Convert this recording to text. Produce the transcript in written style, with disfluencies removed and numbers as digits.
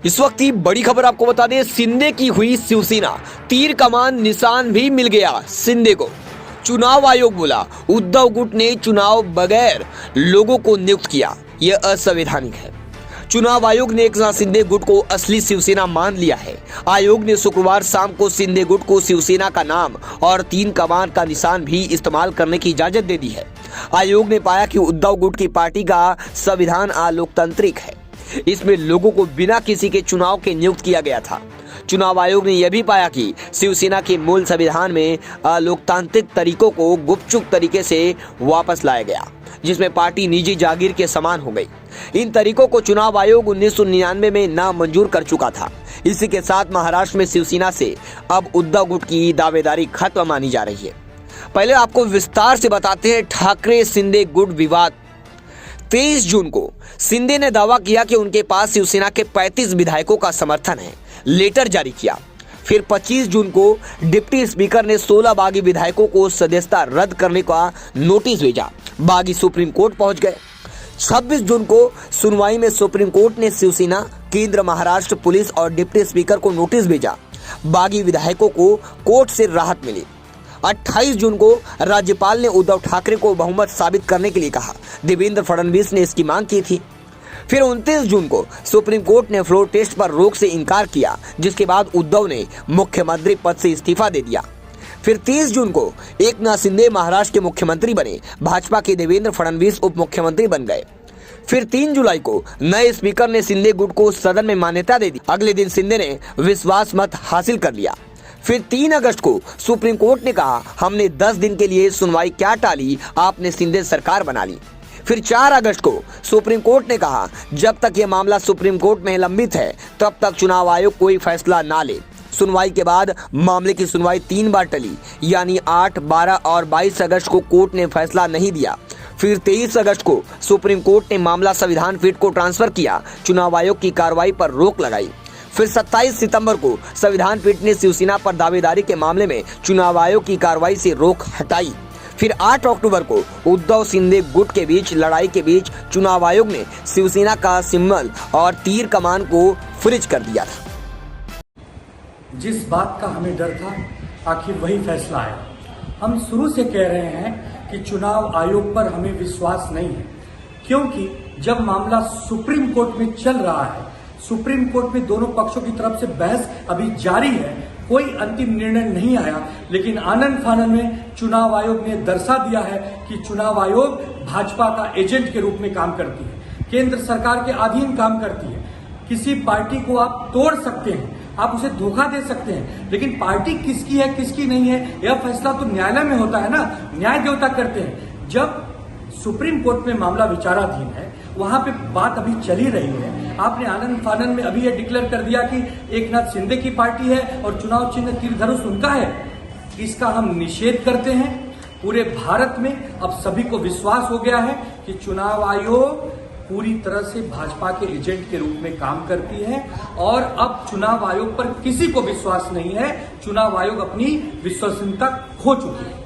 इस वक्त की बड़ी खबर आपको बता दें, शिंदे की हुई शिवसेना, तीर कमान निशान भी मिल गया शिंदे को। चुनाव आयोग बोला उद्धव गुट ने चुनाव बगैर लोगों को नियुक्त किया, यह असंवैधानिक है। चुनाव आयोग ने एकनाथ शिंदे गुट को असली शिवसेना मान लिया है। आयोग ने शुक्रवार शाम को शिंदे गुट को शिवसेना का नाम और तीन कमान का निशान भी इस्तेमाल करने की इजाजत दे दी है। आयोग ने पाया कि उद्धव गुट की पार्टी का संविधान अलोकतांत्रिक है, इसमें लोगों को बिना किसी के चुनाव के नियुक्त किया गया था। चुनाव आयोग ने यह भी पाया कि शिवसेना के मूल संविधान में अलोकतांत्रिक तरीकों को गुपचुप तरीके से वापस लाया गया, जिसमें पार्टी निजी जागीर के समान हो गई। इन तरीकों को चुनाव आयोग 1999 में नामंजूर कर चुका था। इसी के साथ महाराष्ट्र में शिवसेना से अब उद्धव गुट की दावेदारी खत्म मानी जा रही है। पहले आपको विस्तार से बताते हैं ठाकरे शिंदे गुट विवाद। 23 जून को शिंदे ने दावा किया कि उनके पास शिवसेना के 35 विधायकों का समर्थन है, लेटर जारी किया। फिर 25 जून को डिप्टी स्पीकर ने 16 बागी विधायकों को सदस्यता रद्द करने का नोटिस भेजा। बागी सुप्रीम कोर्ट पहुंच गए। 26 जून को सुनवाई में सुप्रीम कोर्ट ने शिवसेना, केंद्र, महाराष्ट्र पुलिस और डिप्टी स्पीकर को नोटिस भेजा। बागी विधायकों को कोर्ट से राहत मिली। 28 जून को राज्यपाल ने उद्धव ठाकरे को बहुमत साबित करने के लिए कहा। देवेंद्र फडणवीस ने इसकी मांग की थी। फिर 29 जून को सुप्रीम कोर्ट ने फ्लोर टेस्ट पर रोक से इनकार किया, जिसके बाद उद्धव ने मुख्यमंत्री पद से इस्तीफा दे दिया। फिर 30 जून को एकनाथ शिंदे महाराष्ट्र के मुख्यमंत्री बने, भाजपा के देवेंद्र फडणवीस उप मुख्यमंत्री बन गए। फिर 3 जुलाई को नए स्पीकर ने शिंदे गुट को सदन में मान्यता दे दी। अगले दिन शिंदे ने विश्वास मत हासिल कर लिया। फिर 3 अगस्त को सुप्रीम कोर्ट ने कहा, हमने 10 दिन के लिए सुनवाई क्या टाली, आपने शिंदे सरकार बना ली। फिर 4 अगस्त को सुप्रीम कोर्ट ने कहा, जब तक यह मामला सुप्रीम कोर्ट में लंबित है तब तक चुनाव आयोग कोई फैसला ना ले। सुनवाई के बाद मामले की सुनवाई 3 बार टली, यानी 8, 12 और 22 अगस्त को कोर्ट ने फैसला नहीं दिया। फिर 23 अगस्त को सुप्रीम कोर्ट ने मामला संविधान पीठ को ट्रांसफर किया, चुनाव आयोग की कार्रवाई पर रोक लगाई। फिर 27 सितंबर को संविधान पीठ ने शिवसेना पर दावेदारी के मामले में चुनाव आयोग की कार्रवाई से रोक हटाई। फिर 8 अक्टूबर को उद्धव शिंदे गुट के बीच लड़ाई के बीच चुनाव आयोग ने शिवसेना का सिंबल और तीर कमान को फ्रीज कर दिया था। जिस बात का हमें डर था, आखिर वही फैसला आया। हम शुरू से कह रहे हैं कि चुनाव आयोग पर हमें विश्वास नहीं है, क्योंकि जब मामला सुप्रीम कोर्ट में चल रहा है, सुप्रीम कोर्ट में दोनों पक्षों की तरफ से बहस अभी जारी है, कोई अंतिम निर्णय नहीं आया, लेकिन आनन फानन में चुनाव आयोग ने दर्शा दिया है कि चुनाव आयोग भाजपा का एजेंट के रूप में काम करती है, केंद्र सरकार के अधीन काम करती है। किसी पार्टी को आप तोड़ सकते हैं, आप उसे धोखा दे सकते हैं, लेकिन पार्टी किसकी है किसकी नहीं है यह फैसला तो न्यायालय में होता है ना, न्याय देवता करते हैं। जब सुप्रीम कोर्ट में मामला विचाराधीन है, वहां पे बात अभी चली रही है, आपने आनंद फानन में अभी यह डिक्लेयर कर दिया कि एकनाथ शिंदे की पार्टी है और चुनाव चिन्ह तीर धनुष उनका है। इसका हम निषेध करते हैं। पूरे भारत में अब सभी को विश्वास हो गया है कि चुनाव आयोग पूरी तरह से भाजपा के एजेंट के रूप में काम करती है और अब चुनाव आयोग पर किसी को विश्वास नहीं है। चुनाव आयोग अपनी विश्वसनीयता खो चुकी है।